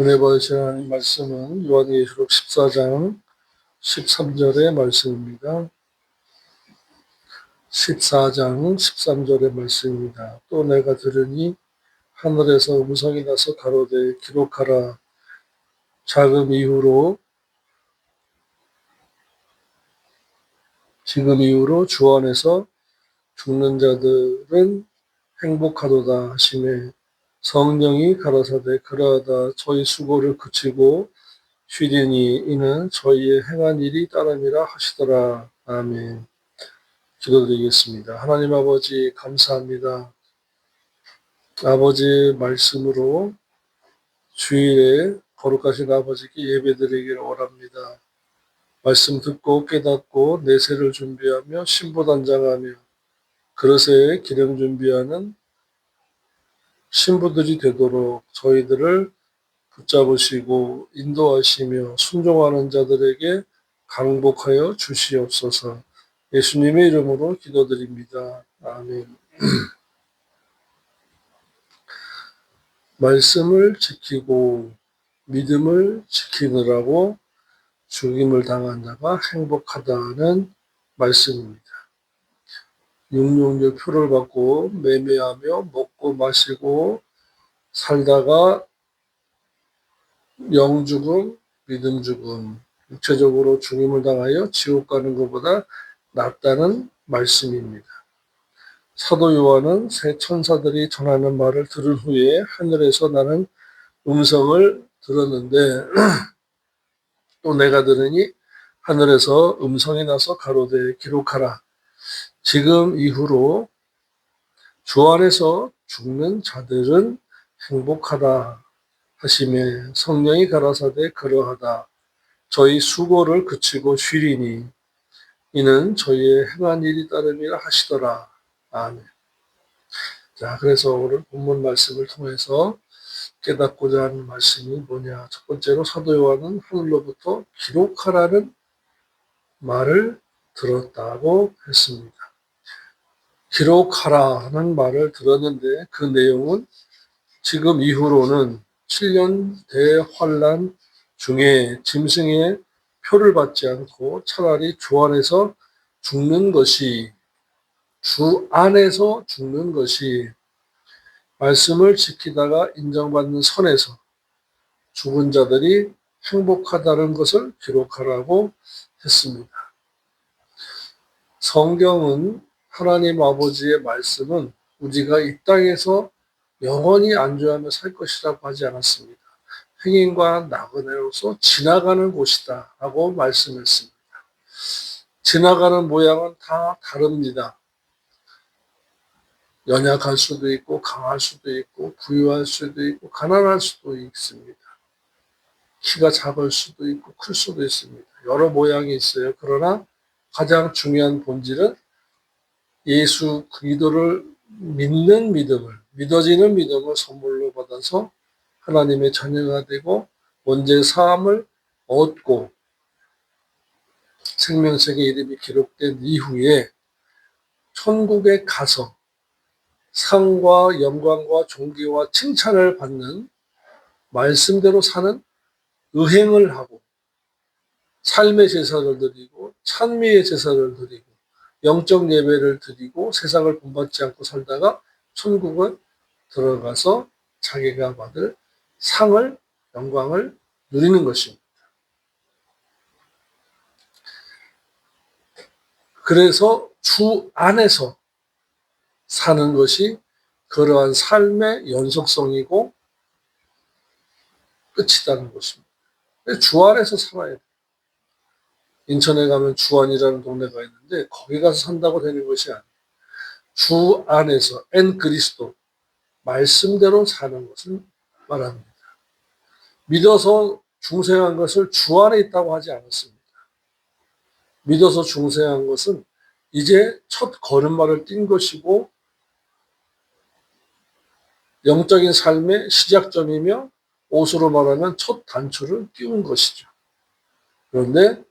은혜 받으실 하나님 말씀은 요한계시록 14장 13절의 말씀입니다. 14장 13절의 말씀입니다. 또 내가 들으니 하늘에서 음성이 나서 가로되 기록하라. 지금 이후로 주 안에서 죽는 자들은 행복하도다 하시매 성령이 가라사대 그러하다 저희 수고를 그치고 쉬리니 이는 저희의 행한 일이 따름이라 하시더라. 아멘. 기도드리겠습니다. 하나님 아버지 감사합니다. 아버지의 말씀으로 주일에 거룩하신 아버지께 예배드리기를 원합니다. 말씀 듣고 깨닫고 내세를 준비하며 신부단장하며 그릇에 기름 준비하는 신부들이 되도록 저희들을 붙잡으시고 인도하시며 순종하는 자들에게 강복하여 주시옵소서. 예수님의 이름으로 기도드립니다. 아멘. 말씀을 지키고 믿음을 지키느라고 죽임을 당한 자가 행복하다는 말씀입니다. 육육육 표를 받고 매매하며 먹고 마시고 살다가 영죽음, 믿음 죽음, 육체적으로 죽임을 당하여 지옥 가는 것보다 낫다는 말씀입니다. 사도 요한은 새 천사들이 전하는 말을 들은 후에 하늘에서 나는 음성을 들었는데 또 내가 들으니 하늘에서 음성이 나서 가로되 기록하라. 지금 이후로 주 안에서 죽는 자들은 행복하다 하시매 성령이 가라사대 그러하다. 저희 수고를 그치고 쉬리니 이는 저희의 행한 일이 따름이라 하시더라. 아멘. 자, 그래서 오늘 본문 말씀을 통해서 깨닫고자 하는 말씀이 뭐냐. 첫 번째로 사도 요한은 하늘로부터 기록하라는 말을 들었다고 했습니다. 기록하라는 말을 들었는데 그 내용은 지금 이후로는 7년 대환란 중에 짐승의 표를 받지 않고 차라리 주 안에서 죽는 것이 말씀을 지키다가 인정받는 선에서 죽은 자들이 행복하다는 것을 기록하라고 했습니다. 성경은 하나님 아버지의 말씀은 우리가 이 땅에서 영원히 안주하며 살 것이라고 하지 않았습니다. 행인과 나그네로서 지나가는 곳이다 라고 말씀했습니다. 지나가는 모양은 다 다릅니다. 연약할 수도 있고 강할 수도 있고 부유할 수도 있고 가난할 수도 있습니다. 키가 작을 수도 있고 클 수도 있습니다. 여러 모양이 있어요. 그러나 가장 중요한 본질은 예수 그리스도를 믿는 믿음을, 믿어지는 믿음을 선물로 받아서 하나님의 자녀가 되고 원죄 사함을 얻고 생명책의 이름이 기록된 이후에 천국에 가서 상과 영광과 존귀와 칭찬을 받는 말씀대로 사는 의행을 하고 삶의 제사를 드리고 찬미의 제사를 드리고 영적 예배를 드리고 세상을 본받지 않고 살다가 천국을 들어가서 자기가 받을 상을, 영광을 누리는 것입니다. 그래서 주 안에서 사는 것이 그러한 삶의 연속성이고 끝이라는 것입니다. 주 안에서 살아야 돼요. 인천에 가면 주안이라는 동네가 있는데 거기 가서 산다고 되는 것이 아니에요. 주 안에서 엔 그리스도 말씀대로 사는 것을 말합니다. 믿어서 중생한 것을 주 안에 있다고 하지 않았습니다. 믿어서 중생한 것은 이제 첫 걸음마를 띈 것이고 영적인 삶의 시작점이며 옷으로 말하면 첫 단추를 띄운 것이죠. 그런데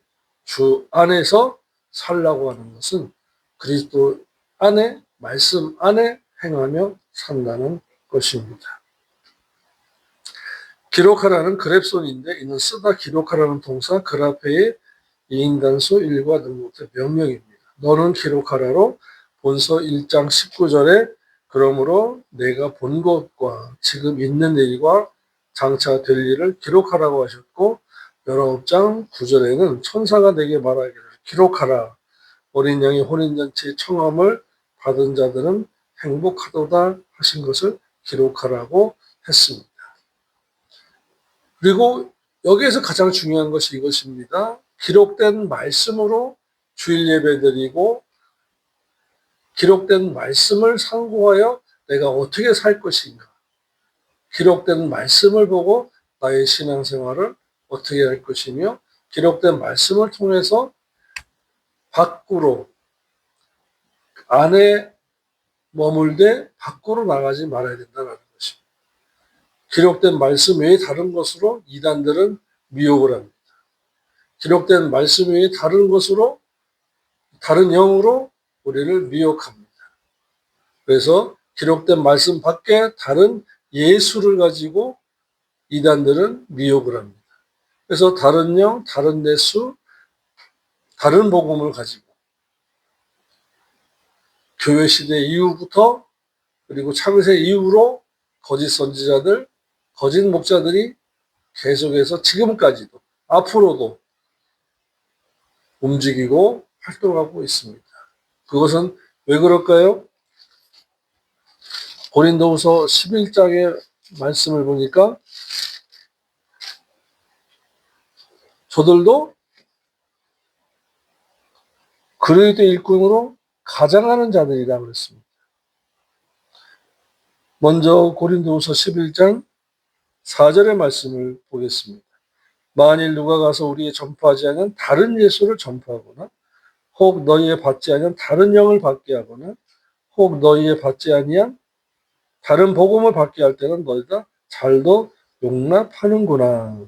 주 안에서 살라고 하는 것은 그리스도 안에, 말씀 안에 행하며 산다는 것입니다. 기록하라는 그랩손인데 이는 쓰다 기록하라는 동사 글 앞에 이인단수 일과 능목의 명령입니다. 너는 기록하라로 본서 1장 19절에 그러므로 내가 본 것과 지금 있는 일과 장차 될 일을 기록하라고 하셨고 19장 9절에는 천사가 내게 말하기를 기록하라. 어린 양의 혼인잔치의 청함을 받은 자들은 행복하도다 하신 것을 기록하라고 했습니다. 그리고 여기에서 가장 중요한 것이 이것입니다. 기록된 말씀으로 주일 예배 드리고 기록된 말씀을 상고하여 내가 어떻게 살 것인가. 기록된 말씀을 보고 나의 신앙생활을 어떻게 할 것이며 기록된 말씀을 통해서 밖으로 안에 머물되 밖으로 나가지 말아야 된다는 것입니다. 기록된 말씀 외에 다른 것으로 이단들은 미혹을 합니다. 기록된 말씀 외에 다른 것으로 다른 영으로 우리를 미혹합니다. 그래서 기록된 말씀 밖에 다른 예수를 가지고 이단들은 미혹을 합니다. 그래서 다른 영, 다른 예수, 다른 복음을 가지고 교회 시대 이후부터 그리고 창세 이후로 거짓 선지자들, 거짓 목자들이 계속해서 지금까지도 앞으로도 움직이고 활동하고 있습니다. 그것은 왜 그럴까요? 고린도후서 11장의 말씀을 보니까 저들도 그리스도 일꾼으로 가장하는 자들이라 그랬습니다. 먼저 고린도후서 11장 4절의 말씀을 보겠습니다. 만일 누가 가서 우리의 전파하지 않은 다른 예수를 전파하거나 혹 너희의 받지 아니한 다른 영을 받게 하거나 혹 너희의 받지 아니한 다른 복음을 받게 할 때는 너희가 잘도 용납하는구나.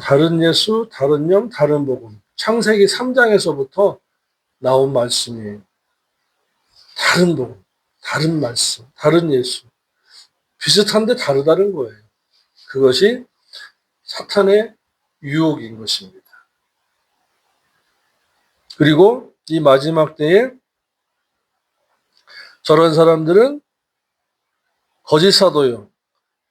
다른 예수, 다른 영, 다른 복음. 창세기 3장에서부터 나온 말씀이에요. 다른 복음, 다른 말씀, 다른 예수. 비슷한데 다르다는 거예요. 그것이 사탄의 유혹인 것입니다. 그리고 이 마지막 때에 저런 사람들은 거짓 사도요,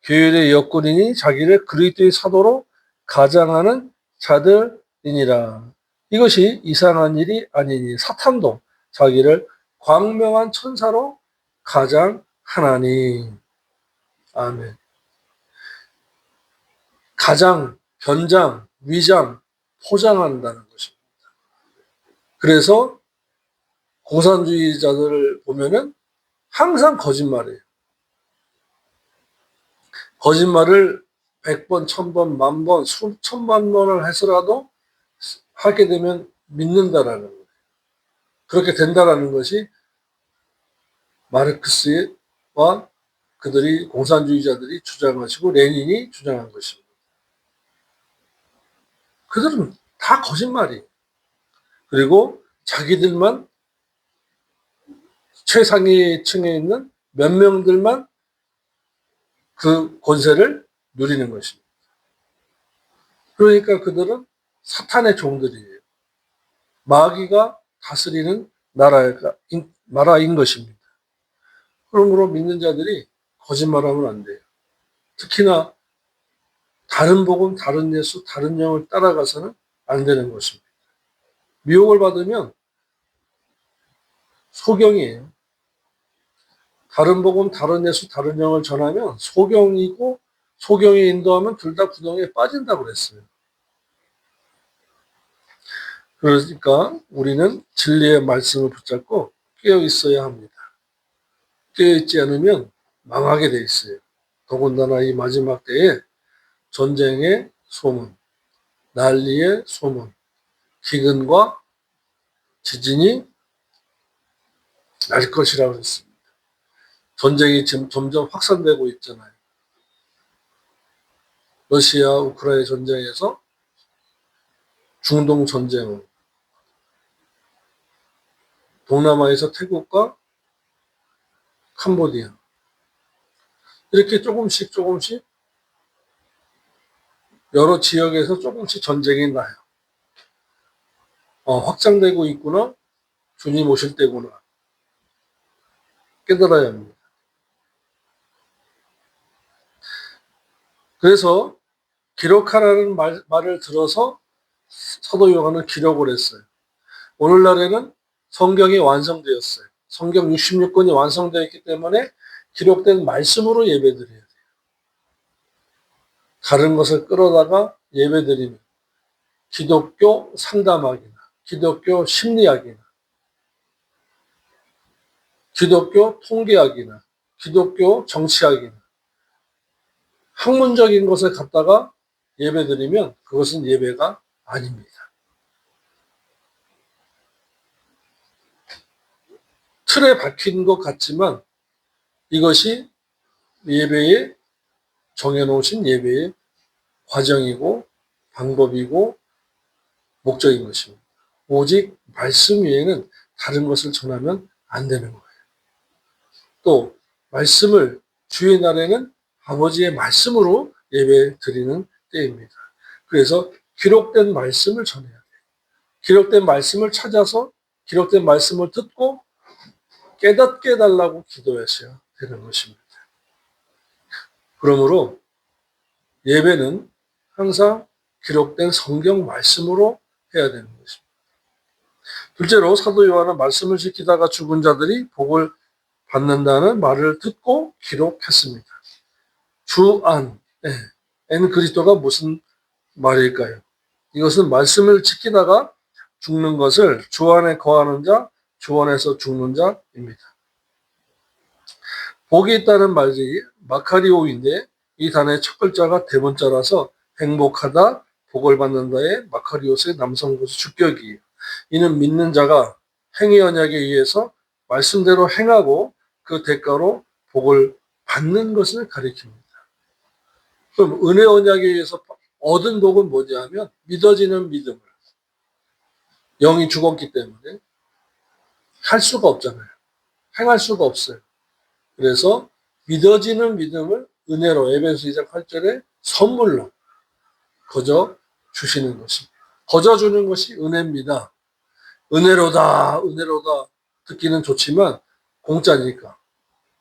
교회의 역군이니 자기를 그리스도의 사도로 가장하는 자들이니라. 이것이 이상한 일이 아니니 사탄도 자기를 광명한 천사로 가장하나니. 아멘. 가장, 변장, 위장, 포장한다는 것입니다. 그래서 공산주의자들을 보면은 항상 거짓말이에요. 거짓말을 100번, 1000번, 10,000번, 수천만 번을 해서라도 하게 되면 믿는다라는 거예요. 그렇게 된다라는 것이 마르크스와 그들이 공산주의자들이 주장하시고 레닌이 주장한 것입니다. 그들은 다 거짓말이에요. 그리고 자기들만 최상위층에 있는 몇 명들만 그 권세를 누리는 것입니다. 그러니까 그들은 사탄의 종들이에요. 마귀가 다스리는 나라인 것입니다. 그러므로 믿는 자들이 거짓말하면 안 돼요. 특히나 다른 복음, 다른 예수, 다른 영을 따라가서는 안 되는 것입니다. 미혹을 받으면 소경이에요. 다른 복음, 다른 예수, 다른 영을 전하면 소경이고 소경에 인도하면 둘 다 구덩이에 빠진다고 그랬어요. 그러니까 우리는 진리의 말씀을 붙잡고 깨어 있어야 합니다. 깨어 있지 않으면 망하게 돼 있어요. 더군다나 이 마지막 때에 전쟁의 소문, 난리의 소문, 기근과 지진이 날 것이라고 했습니다. 전쟁이 지금 점점 확산되고 있잖아요. 러시아 우크라이나 전쟁에서 중동 전쟁은 동남아에서 태국과 캄보디아, 이렇게 조금씩 여러 지역에서 조금씩 전쟁이 나요. 확장되고 있구나. 주님 오실 때구나. 깨달아야 합니다. 그래서 기록하라는 말을 들어서 사도 요한은 기록을 했어요. 오늘날에는 성경이 완성되었어요. 성경 66권이 완성되었기 때문에 기록된 말씀으로 예배드려야 돼요. 다른 것을 끌어다가 예배드리면 기독교 상담학이나 기독교 심리학이나 기독교 통계학이나 기독교 정치학이나 학문적인 것을 갖다가 예배드리면 그것은 예배가 아닙니다. 틀에 박힌 것 같지만 이것이 예배에 정해놓으신 예배의 과정이고 방법이고 목적인 것입니다. 오직 말씀 외에는 다른 것을 전하면 안 되는 거예요. 또 말씀을 주의 날에는 아버지의 말씀으로 예배 드리는 때입니다. 그래서 기록된 말씀을 전해야 돼요. 기록된 말씀을 찾아서 기록된 말씀을 듣고 깨닫게 해달라고 기도하셔야 되는 것입니다. 그러므로 예배는 항상 기록된 성경 말씀으로 해야 되는 것입니다. 둘째로 사도 요한은 말씀을 지키다가 죽은 자들이 복을 받는다는 말을 듣고 기록했습니다. 주안, 엔 그리스도가 무슨 말일까요? 이것은 말씀을 지키다가 죽는 것을 주 안에 거하는 자, 주 안에서 죽는 자입니다. 복이 있다는 말이 마카리오인데 이 단어의 첫 글자가 대문자라서 행복하다, 복을 받는다의 마카리오스의 남성고수 주격이에요. 이는 믿는 자가 행위 언약에 의해서 말씀대로 행하고 그 대가로 복을 받는 것을 가리킵니다. 그럼 은혜 언약에 의해서 얻은 복은 뭐냐 하면 믿어지는 믿음을, 영이 죽었기 때문에 할 수가 없잖아요. 행할 수가 없어요. 그래서 믿어지는 믿음을 은혜로 에베소 2장 8절에 선물로 거저 주시는 것입니다. 거저 주는 것이 은혜입니다. 은혜로다 듣기는 좋지만 공짜니까.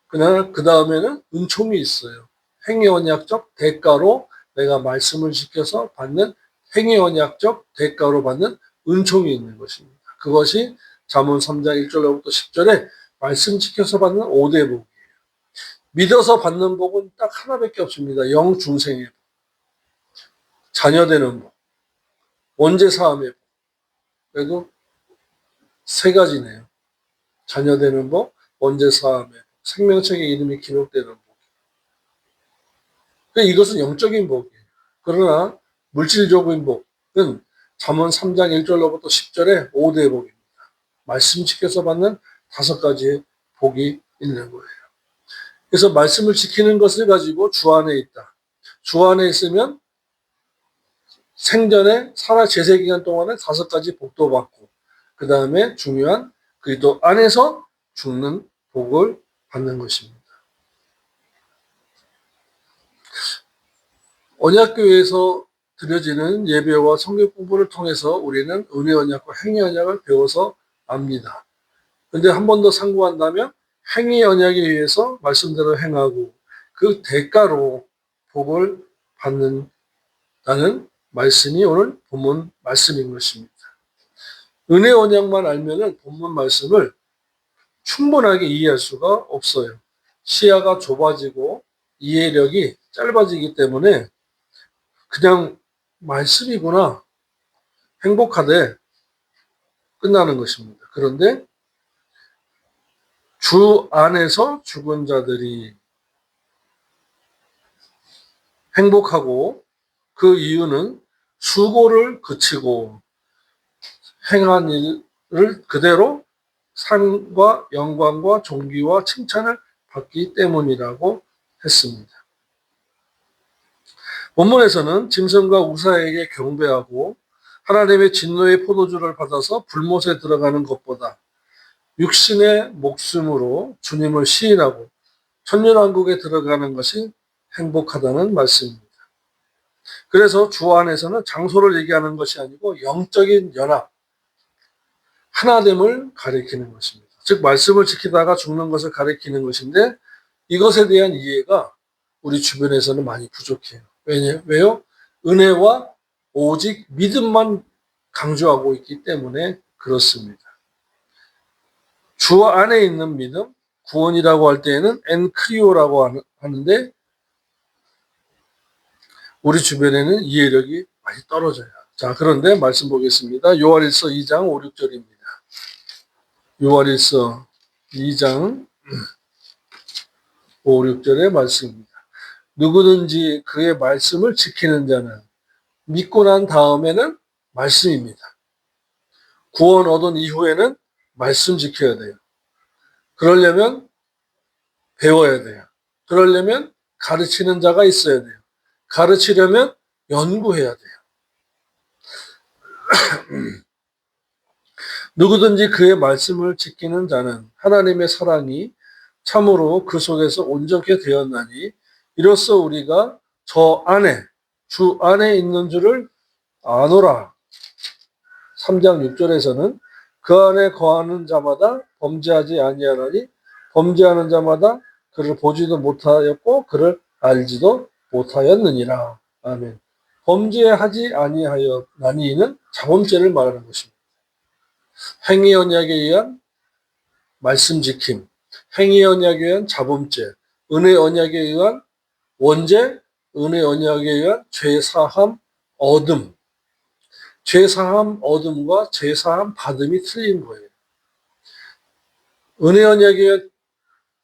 그러나 그 다음에는 은총이 있어요. 행위언약적 대가로 내가 말씀을 지켜서 받는 행위언약적 대가로 받는 은총이 있는 것입니다. 그것이 잠언 3장 1절로부터 10절에 말씀 지켜서 받는 5대 복이에요. 믿어서 받는 복은 딱 하나밖에 없습니다. 영중생의 복, 자녀되는 복, 원죄사함의 복. 그래도 세 가지네요. 자녀되는 복, 원죄사함의 복, 생명책의 이름이 기록되는 복. 이것은 영적인 복이에요. 그러나 물질적인 복은 잠언 3장 1절로부터 10절에 5대 복입니다. 말씀 지켜서 받는 5가지의 복이 있는 거예요. 그래서 말씀을 지키는 것을 가지고 주 안에 있다. 주 안에 있으면 생전에 살아 제세 기간 동안에 5가지 복도 받고 그 다음에 중요한 그리스도 안에서 죽는 복을 받는 것입니다. 언약교회에서 드려지는 예배와 성경 공부를 통해서 우리는 은혜 언약과 행위 언약을 배워서 압니다. 그런데 한 번 더 상고한다면 행위 언약에 의해서 말씀대로 행하고 그 대가로 복을 받는다는 말씀이 오늘 본문 말씀인 것입니다. 은혜 언약만 알면은 본문 말씀을 충분하게 이해할 수가 없어요. 시야가 좁아지고 이해력이 짧아지기 때문에 그냥 말씀이구나, 행복하되 끝나는 것입니다. 그런데 주 안에서 죽은 자들이 행복하고 그 이유는 수고를 그치고 행한 일을 그대로 상과 영광과 존귀와 칭찬을 받기 때문이라고 했습니다. 본문에서는 짐승과 우사에게 경배하고 하나님의 진노의 포도주를 받아서 불못에 들어가는 것보다 육신의 목숨으로 주님을 시인하고 천년왕국에 들어가는 것이 행복하다는 말씀입니다. 그래서 주 안에서는 장소를 얘기하는 것이 아니고 영적인 연합, 하나됨을 가리키는 것입니다. 즉 말씀을 지키다가 죽는 것을 가리키는 것인데 이것에 대한 이해가 우리 주변에서는 많이 부족해요. 왜요? 은혜와 오직 믿음만 강조하고 있기 때문에 그렇습니다. 주 안에 있는 믿음, 구원이라고 할 때에는 엔크리오라고 하는데 우리 주변에는 이해력이 많이 떨어져요. 자, 그런데 말씀 보겠습니다. 요한일서 2장 5, 6절입니다. 요한일서 2장 5, 6절의 말씀입니다. 누구든지 그의 말씀을 지키는 자는 믿고 난 다음에는 말씀입니다. 구원 얻은 이후에는 말씀 지켜야 돼요. 그러려면 배워야 돼요. 그러려면 가르치는 자가 있어야 돼요. 가르치려면 연구해야 돼요. 누구든지 그의 말씀을 지키는 자는 하나님의 사랑이 참으로 그 속에서 온전케 되었나니 이로써 우리가 저 안에 주 안에 있는 줄을 아노라. 3장 6절에서는 그 안에 거하는 자마다 범죄하지 아니하나니 범죄하는 자마다 그를 보지도 못하였고 그를 알지도 못하였느니라. 아멘. 범죄하지 아니하였나니는 자범죄를 말하는 것입니다. 행위 언약에 의한 말씀 지킴, 행위 언약에 의한 자범죄, 은혜 언약에 의한 원죄, 은혜 언약에 의한 죄사함 얻음. 죄사함 얻음과 죄사함 받음이 틀린 거예요. 은혜 언약에 의한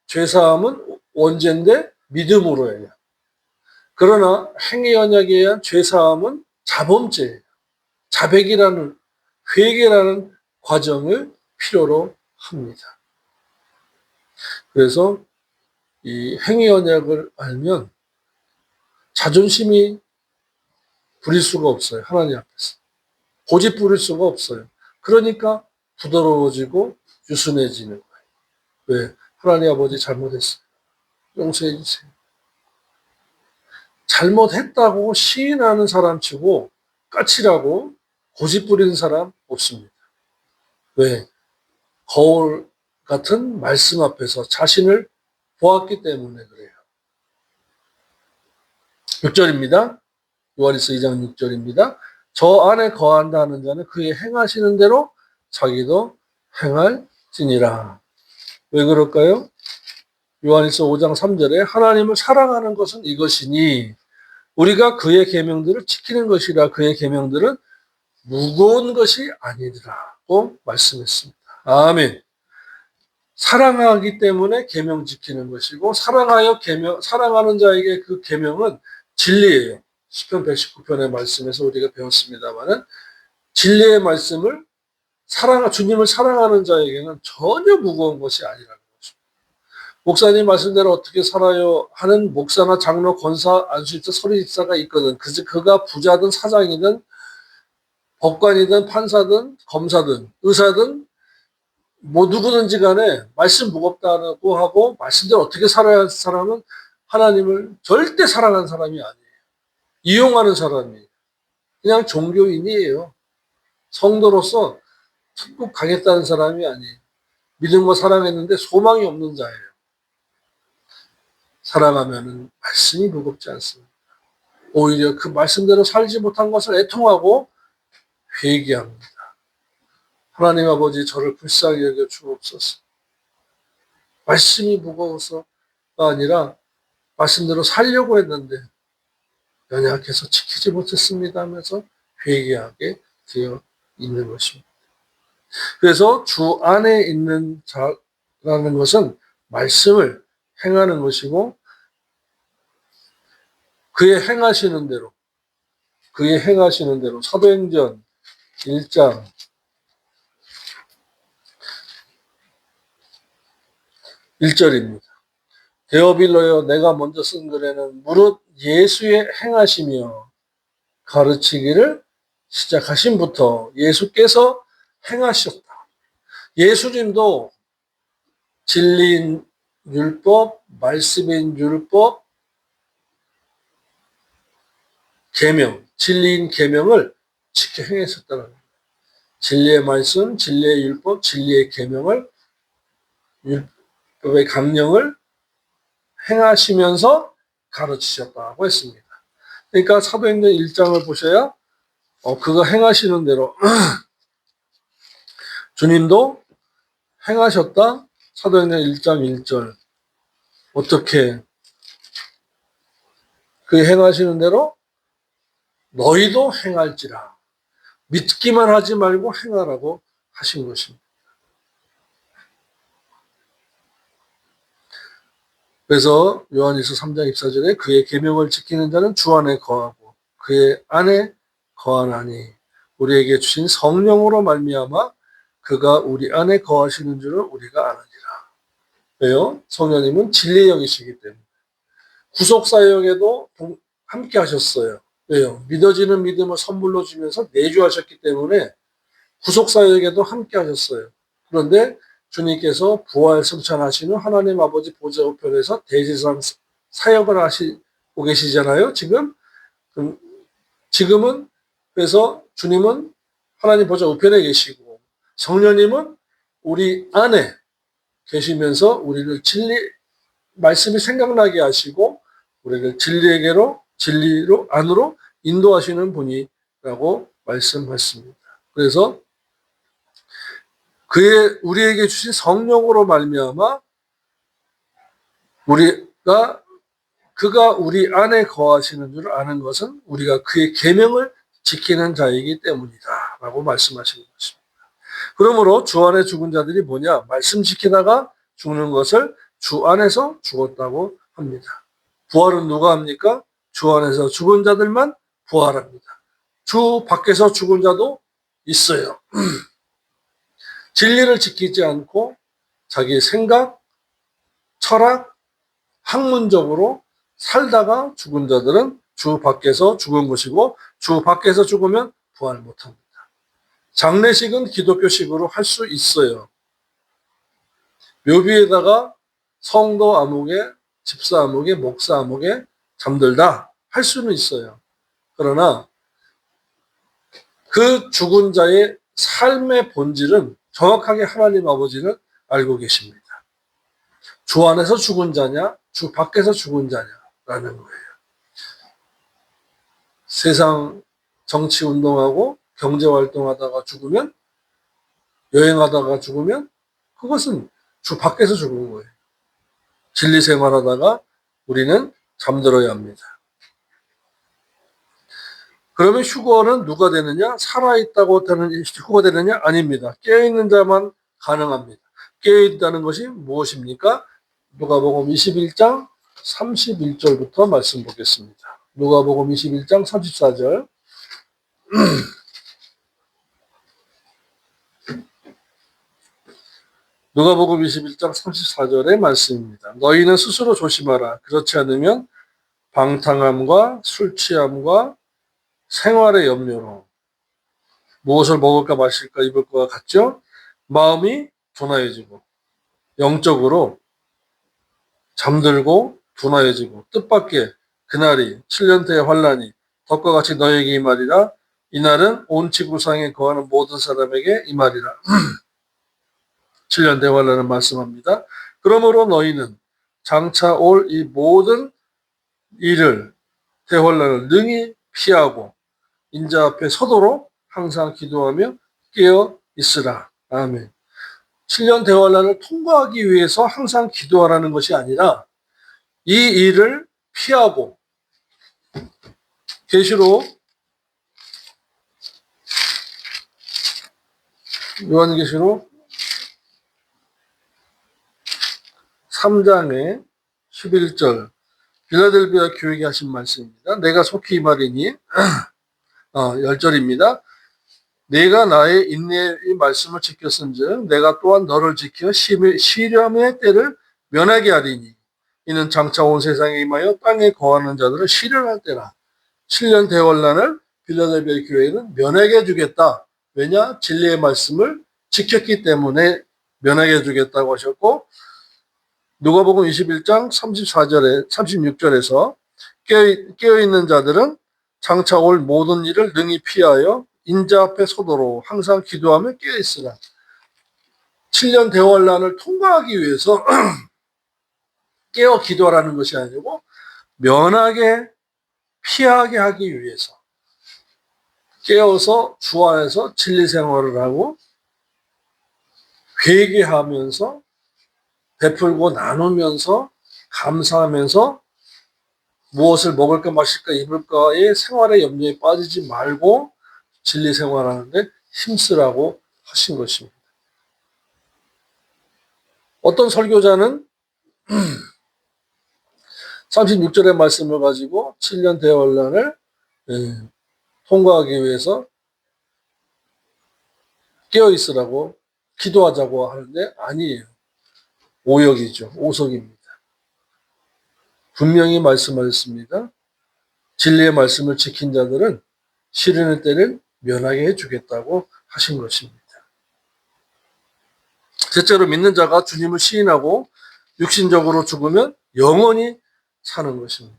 죄사함은 원죄인데 믿음으로 해요. 그러나 행위 언약에 의한 죄사함은 자범죄예요. 자백이라는 회개라는 과정을 필요로 합니다. 그래서 이 행위 언약을 알면 자존심이 부릴 수가 없어요. 하나님 앞에서. 고집 부릴 수가 없어요. 그러니까 부드러워지고 유순해지는 거예요. 왜? 하나님 아버지 잘못했어요. 용서해 주세요. 잘못했다고 시인하는 사람 치고 까칠하고 고집 부리는 사람 없습니다. 왜? 거울 같은 말씀 앞에서 자신을 보았기 때문에 그래요. 6절입니다. 요한일서 2장 6절입니다. 저 안에 거한다는 자는 그의 행하시는 대로 자기도 행할지니라. 왜 그럴까요? 요한일서 5장 3절에 하나님을 사랑하는 것은 이것이니 우리가 그의 계명들을 지키는 것이라. 그의 계명들은 무거운 것이 아니더라고 말씀했습니다. 아멘. 사랑하기 때문에 계명 지키는 것이고 사랑하는 자에게 그 계명은 진리예요. 시편 119편의 말씀에서 우리가 배웠습니다만은 진리의 말씀을 주님을 사랑하는 자에게는 전혀 무거운 것이 아니라는 것입니다. 목사님 말씀대로 어떻게 살아요 하는 목사나 장로, 권사, 안수집사, 서리집사가 있거든. 그가 부자든 사장이든 법관이든 판사든 검사든 의사든 뭐 누구든지 간에 말씀 무겁다고 하고 말씀대로 어떻게 살아야 할 사람은 하나님을 절대 사랑하는 사람이 아니에요. 이용하는 사람이에요. 그냥 종교인이에요. 성도로서 천국 가겠다는 사람이 아니에요. 믿음과 사랑했는데 소망이 없는 자예요. 사랑하면은 말씀이 무겁지 않습니다. 오히려 그 말씀대로 살지 못한 것을 애통하고 회개합니다. 하나님 아버지 저를 불쌍히 여겨 주옵소서. 말씀이 무거워서가 아니라 말씀대로 살려고 했는데 연약해서 지키지 못했습니다 하면서 회개하게 되어 있는 것입니다. 그래서 주 안에 있는 자라는 것은 말씀을 행하는 것이고 그의 행하시는 대로 사도행전 1장 1절입니다. 데오빌로여 내가 먼저 쓴 글에는 무릇 예수의 행하시며 가르치기를 시작하신부터 예수께서 행하셨다. 예수님도 진리인 율법, 말씀인 율법, 계명, 진리인 계명을 지켜 행했었다는 거예요. 진리의 말씀, 진리의 율법, 진리의 계명을, 율법의 강령을 행하시면서 가르치셨다고 했습니다. 그러니까 사도행전 1장을 보셔야 그거 행하시는 대로 주님도 행하셨다. 사도행전 1장 1절 어떻게 그 행하시는 대로 너희도 행할지라. 믿기만 하지 말고 행하라고 하신 것입니다. 그래서 요한일서 3장 24절에 그의 계명을 지키는 자는 주 안에 거하고 그의 안에 거하나니 우리에게 주신 성령으로 말미암아 그가 우리 안에 거하시는 줄을 우리가 아느니라. 왜요? 성령님은 진리의 영이시기 때문에. 구속사역에도 함께 하셨어요. 왜요? 믿어지는 믿음을 선물로 주면서 내주하셨기 때문에 구속사역에도 함께 하셨어요. 그런데 주님께서 부활 승천하시는 하나님 아버지 보좌 우편에서 대제사장 사역을 하시고 계시잖아요. 지금은 그래서 주님은 하나님 보좌 우편에 계시고 성령님은 우리 안에 계시면서 우리를 말씀이 생각나게 하시고 우리를 진리로 안으로 인도하시는 분이라고 말씀하셨습니다. 그래서 우리에게 주신 성령으로 말미암아 그가 우리 안에 거하시는 줄 아는 것은 우리가 그의 계명을 지키는 자이기 때문이다라고 말씀하시는 것입니다. 그러므로 주 안에 죽은 자들이 뭐냐? 말씀 지키다가 죽는 것을 주 안에서 죽었다고 합니다. 부활은 누가 합니까? 주 안에서 죽은 자들만 부활합니다. 주 밖에서 죽은 자도 있어요. 진리를 지키지 않고 자기 생각, 철학, 학문적으로 살다가 죽은 자들은 주 밖에서 죽은 것이고 주 밖에서 죽으면 부활 못합니다. 장례식은 기독교식으로 할 수 있어요. 묘비에다가 성도 아목에, 집사 아목에, 목사 아목에 잠들다 할 수는 있어요. 그러나 그 죽은 자의 삶의 본질은 정확하게 하나님 아버지는 알고 계십니다. 주 안에서 죽은 자냐, 주 밖에서 죽은 자냐라는 거예요. 세상 정치 운동하고 경제 활동하다가 죽으면, 여행하다가 죽으면 그것은 주 밖에서 죽은 거예요. 진리 생활하다가 우리는 잠들어야 합니다. 그러면 휴거는 누가 되느냐? 살아있다고 되는 휴거가 되느냐? 아닙니다. 깨어있는 자만 가능합니다. 깨어있다는 것이 무엇입니까? 누가복음 21장 31절부터 말씀 보겠습니다. 누가복음 21장 34절. 누가복음 21장 34절의 말씀입니다. 너희는 스스로 조심하라. 그렇지 않으면 방탕함과 술 취함과 생활의 염려로 무엇을 먹을까 마실까 입을 것과 같죠? 마음이 둔하여지고 영적으로 잠들고 둔하여지고 뜻밖의 그날이 7년대의 환란이 덕과 같이 너에게 임하리라. 이날은 온 지구상에 거하는 모든 사람에게 임하리라. 7년대 환란을 말씀합니다. 그러므로 너희는 장차 올 이 모든 일을 대환란을 능히 피하고 인자 앞에 서도록 항상 기도하며 깨어 있으라. 아멘. 7년 대환란을 통과하기 위해서 항상 기도하라는 것이 아니라 이 일을 피하고 요한계시록 3장의 11절 빌라델비아 교회에 하신 말씀입니다. 내가 속히 이 말이니 10절입니다. 내가 나의 인내의 말씀을 지켰은즉 내가 또한 너를 지켜 시련의 때를 면하게 하리니 이는 장차 온 세상에 임하여 땅에 거하는 자들을 시련할 때라. 7년 대환란을 빌라델비아 교회는 면하게 해주겠다. 왜냐? 진리의 말씀을 지켰기 때문에 면하게 해주겠다고 하셨고 누가복음 21장 34절에 36절에서 깨어있는 자들은 장차 올 모든 일을 능히 피하여 인자 앞에 서도록 항상 기도하며 깨어있으라. 7년 대환란을 통과하기 위해서 깨어 기도하라는 것이 아니고 면하게 피하게 하기 위해서 깨어서 주 안에서 진리 생활을 하고 회개하면서 베풀고 나누면서 감사하면서 무엇을 먹을까 마실까 입을까의 생활의 염려에 빠지지 말고 진리 생활하는데 힘쓰라고 하신 것입니다. 어떤 설교자는 36절의 말씀을 가지고 7년 대환란을 통과하기 위해서 깨어있으라고 기도하자고 하는데 아니에요. 오역이죠. 오석입니다. 분명히 말씀하셨습니다. 진리의 말씀을 지킨 자들은 시련의 때를 면하게 해주겠다고 하신 것입니다. 셋째로 믿는 자가 주님을 시인하고 육신적으로 죽으면 영원히 사는 것입니다.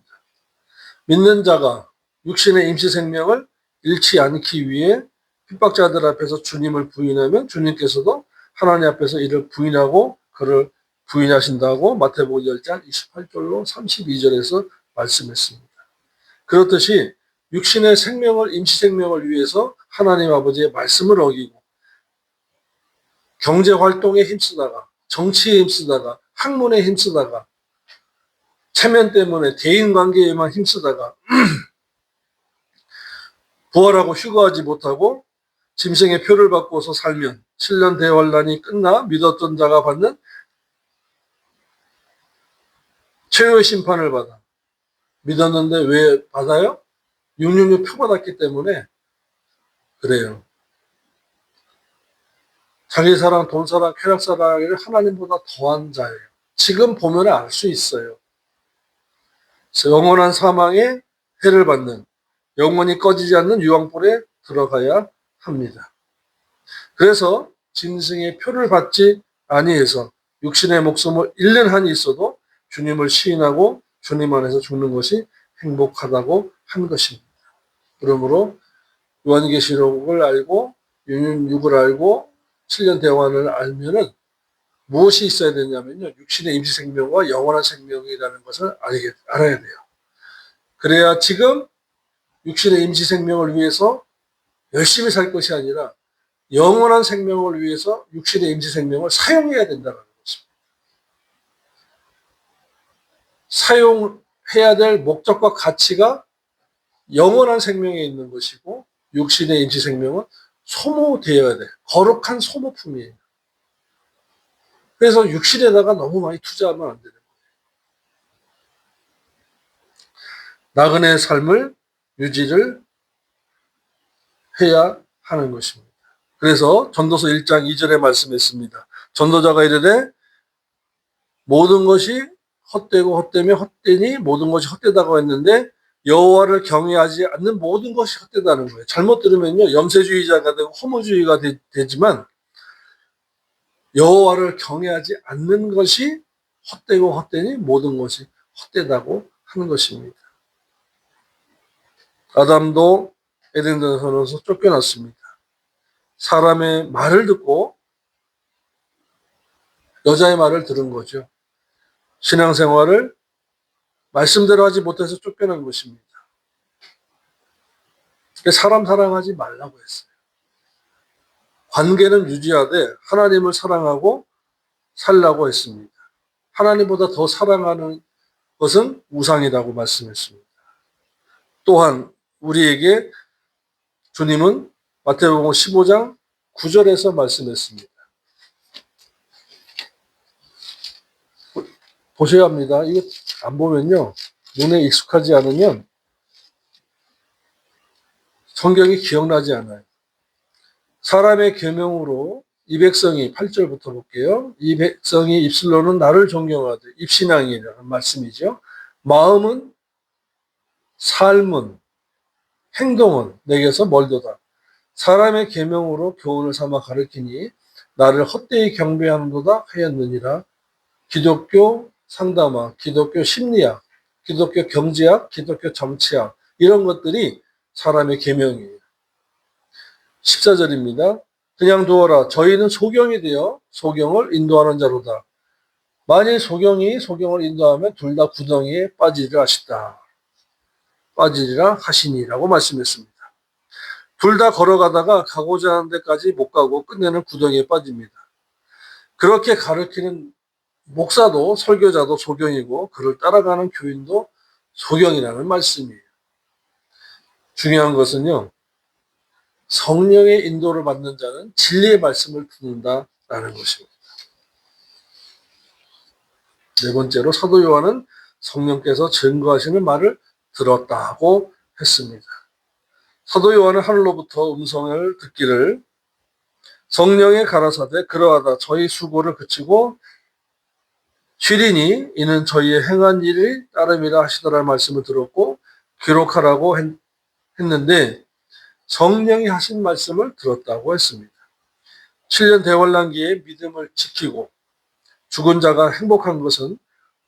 믿는 자가 육신의 임시 생명을 잃지 않기 위해 핍박자들 앞에서 주님을 부인하면 주님께서도 하나님 앞에서 이를 부인하고 그를 부인하신다고 마태복음 10장 28절로 32절에서 말씀했습니다. 그렇듯이 육신의 생명을 임시 생명을 위해서 하나님 아버지의 말씀을 어기고 경제 활동에 힘쓰다가 정치에 힘쓰다가 학문에 힘쓰다가 체면 때문에 대인 관계에만 힘쓰다가 부활하고 휴거하지 못하고 짐승의 표를 받고서 살면 7년 대환란이 끝나 믿었던 자가 받는 최후의 심판을 받아. 믿었는데 왜 받아요? 666 표 받았기 때문에 그래요. 자기 사랑, 돈 사랑, 쾌락 사랑을 하나님보다 더한 자예요. 지금 보면 알 수 있어요. 영원한 사망에 해를 받는 영원히 꺼지지 않는 유황불에 들어가야 합니다. 그래서 짐승의 표를 받지 아니해서 육신의 목숨을 잃는 한이 있어도 주님을 시인하고 주님 안에서 죽는 것이 행복하다고 한 것입니다. 그러므로 요한계시록을 알고 윤윤육을 알고 7년 대환을 알면은 무엇이 있어야 되냐면요. 육신의 임시 생명과 영원한 생명이라는 것을 알아야 돼요. 그래야 지금 육신의 임시 생명을 위해서 열심히 살 것이 아니라 영원한 생명을 위해서 육신의 임시 생명을 사용해야 된다는 것입니다. 사용해야 될 목적과 가치가 영원한 생명에 있는 것이고 육신의 임시 생명은 소모되어야 돼요. 거룩한 소모품이에요. 그래서 육신에다가 너무 많이 투자하면 안 되는 거예요. 나그네의 삶을 유지를 해야 하는 것입니다. 그래서 전도서 1장 2절에 말씀했습니다. 전도자가 이르되 모든 것이 헛되고 헛되며 헛되니 모든 것이 헛되다고 했는데 여호와를 경외하지 않는 모든 것이 헛되다는 거예요. 잘못 들으면요. 염세주의자가 되고 허무주의가 되지만 여호와를 경외하지 않는 것이 헛되고 헛되니 모든 것이 헛되다고 하는 것입니다. 아담도 에덴에서 쫓겨났습니다. 사람의 말을 듣고 여자의 말을 들은 거죠. 신앙생활을 말씀대로 하지 못해서 쫓겨난 것입니다. 사람 사랑하지 말라고 했어요. 관계는 유지하되 하나님을 사랑하고 살라고 했습니다. 하나님보다 더 사랑하는 것은 우상이라고 말씀했습니다. 또한 우리에게 주님은 마태복음 15장 9절에서 말씀했습니다. 보셔야 합니다. 이거 안 보면요. 눈에 익숙하지 않으면 성경이 기억나지 않아요. 사람의 계명으로 이 백성이 8절부터 볼게요. 이 백성이 입술로는 나를 존경하되 입신앙이라는 말씀이죠. 마음은 삶은 행동은 내게서 멀도다. 사람의 계명으로 교훈을 삼아 가르치니 나를 헛되이 경배하는도다 하였느니라 기독교 상담학, 기독교 심리학, 기독교 경제학, 기독교 정치학 이런 것들이 사람의 계명이에요. 14절입니다. 그냥 두어라. 저희는 소경이 되어 소경을 인도하는 자로다. 만일 소경이 소경을 인도하면 둘 다 구덩이에 빠지리라 하시다. 빠지리라 하시니라고 말씀했습니다. 둘 다 걸어가다가 가고자 하는 데까지 못 가고 끝내는 구덩이에 빠집니다. 그렇게 가르치는 목사도 설교자도 소경이고 그를 따라가는 교인도 소경이라는 말씀이에요. 중요한 것은요. 성령의 인도를 받는 자는 진리의 말씀을 듣는다라는 것입니다. 네 번째로 사도 요한은 성령께서 증거하시는 말을 들었다고 했습니다. 사도 요한은 하늘로부터 음성을 듣기를 성령의 가라사대 그러하다 저희 수고를 그치고 쉬리니 이는 저희의 행한 일이 따름이라 하시더라는 말씀을 들었고 기록하라고 했는데 성령이 하신 말씀을 들었다고 했습니다. 7년 대환란기에 믿음을 지키고 죽은 자가 행복한 것은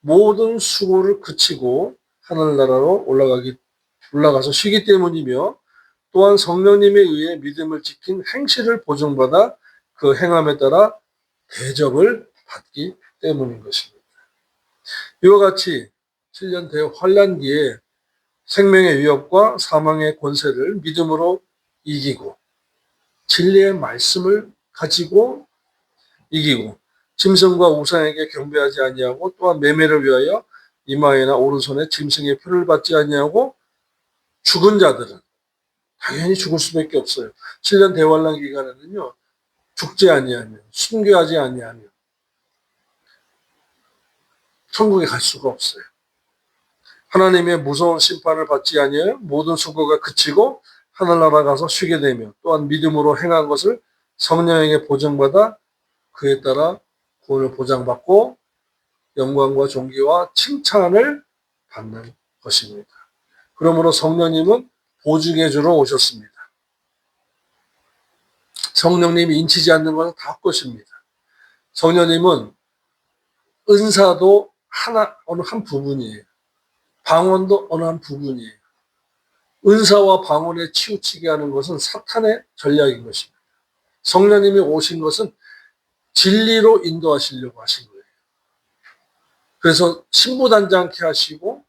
모든 수고를 그치고 하늘나라로 올라가서 쉬기 때문이며 또한 성령님에 의해 믿음을 지킨 행실을 보증받아 그 행함에 따라 대접을 받기 때문인 것입니다. 이와 같이 7년 대환란기에 생명의 위협과 사망의 권세를 믿음으로 이기고 진리의 말씀을 가지고 이기고 짐승과 우상에게 경배하지 아니하고 또한 매매를 위하여 이마에나 오른손에 짐승의 표를 받지 아니하고 죽은 자들은 당연히 죽을 수밖에 없어요. 7년 대환란 기간에는요. 죽지 아니하면 순교하지 아니하면 천국에 갈 수가 없어요. 하나님의 무서운 심판을 받지 아니하여 모든 수고가 그치고 하늘나라 가서 쉬게 되며 또한 믿음으로 행한 것을 성령에게 보증받아 그에 따라 구원을 보장받고 영광과 존귀와 칭찬을 받는 것입니다. 그러므로 성령님은 보증해 주러 오셨습니다. 성령님이 인치지 않는 것은 다 헛것입니다. 성령님은 은사도 어느 한 부분이에요. 방언도 어느 한 부분이에요. 은사와 방언에 치우치게 하는 것은 사탄의 전략인 것입니다. 성령님이 오신 것은 진리로 인도하시려고 하신 거예요. 그래서 신부단장케 하시고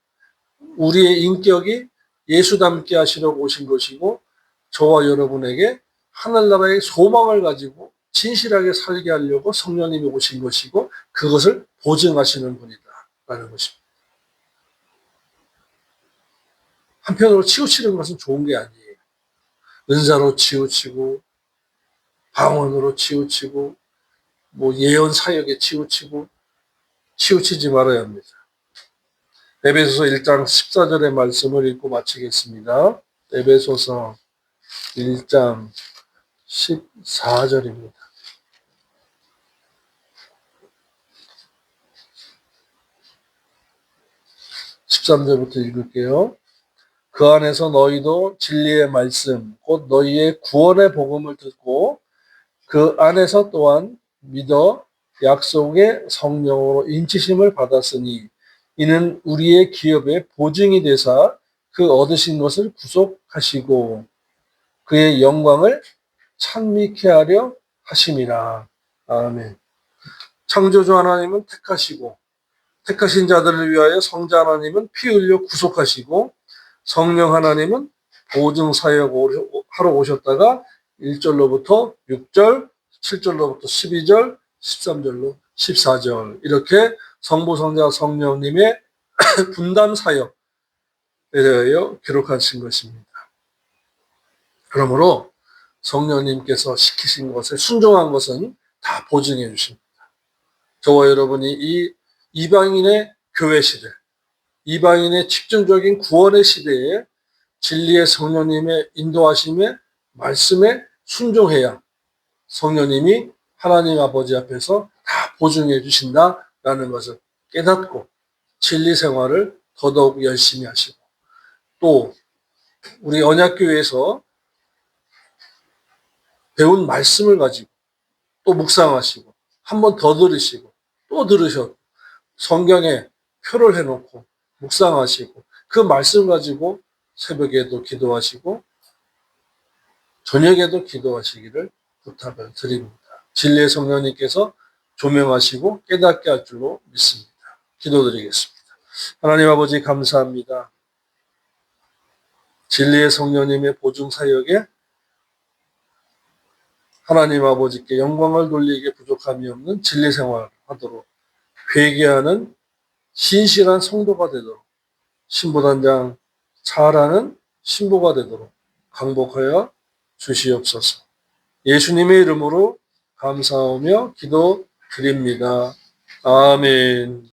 우리의 인격이 예수 닮게 하시려고 오신 것이고 저와 여러분에게 하늘나라의 소망을 가지고 진실하게 살게 하려고 성령님이 오신 것이고 그것을 보증하시는 분이다라는 것입니다. 한편으로 치우치는 것은 좋은 게 아니에요. 은사로 치우치고 방언으로 치우치고 예언 사역에 치우치지 말아야 합니다. 에베소서 1장 14절의 말씀을 읽고 마치겠습니다. 에베소서 1장 14절입니다. 13절부터 읽을게요. 그 안에서 너희도 진리의 말씀, 곧 너희의 구원의 복음을 듣고 그 안에서 또한 믿어 약속의 성령으로 인치심을 받았으니 이는 우리의 기업의 보증이 되사 그 얻으신 것을 구속하시고 그의 영광을 찬미케 하려 하심이라. 아멘. 창조주 하나님은 택하시고 택하신 자들을 위하여 성자 하나님은 피 흘려 구속하시고 성령 하나님은 보증 사역 하러 오셨다가 1절로부터 6절, 7절로부터 12절, 13절로 14절 이렇게 성부, 성자, 성령님의 분담 사역에 대하여 기록하신 것입니다. 그러므로 성령님께서 시키신 것에 순종한 것은 다 보증해 주십니다. 저와 여러분이 이 이방인의 교회 시대, 이방인의 집중적인 구원의 시대에 진리의 성령님의 인도하심에 말씀에 순종해야 성령님이 하나님 아버지 앞에서 다 보증해 주신다라는 것을 깨닫고 진리 생활을 더더욱 열심히 하시고 또 우리 언약교회에서 배운 말씀을 가지고 또 묵상하시고 한 번 더 들으시고 또 들으셨고 성경에 표를 해놓고 묵상하시고 그 말씀 가지고 새벽에도 기도하시고 저녁에도 기도하시기를 부탁을 드립니다. 진리의 성령님께서 조명하시고 깨닫게 할 줄로 믿습니다. 기도드리겠습니다. 하나님 아버지 감사합니다. 진리의 성령님의 보증 사역에 하나님 아버지께 영광을 돌리기에 부족함이 없는 진리 생활을 하도록 회개하는 신실한 성도가 되도록 신부단장 잘하는 신부가 되도록 강복하여 주시옵소서. 예수님의 이름으로 감사하며 기도드립니다. 아멘.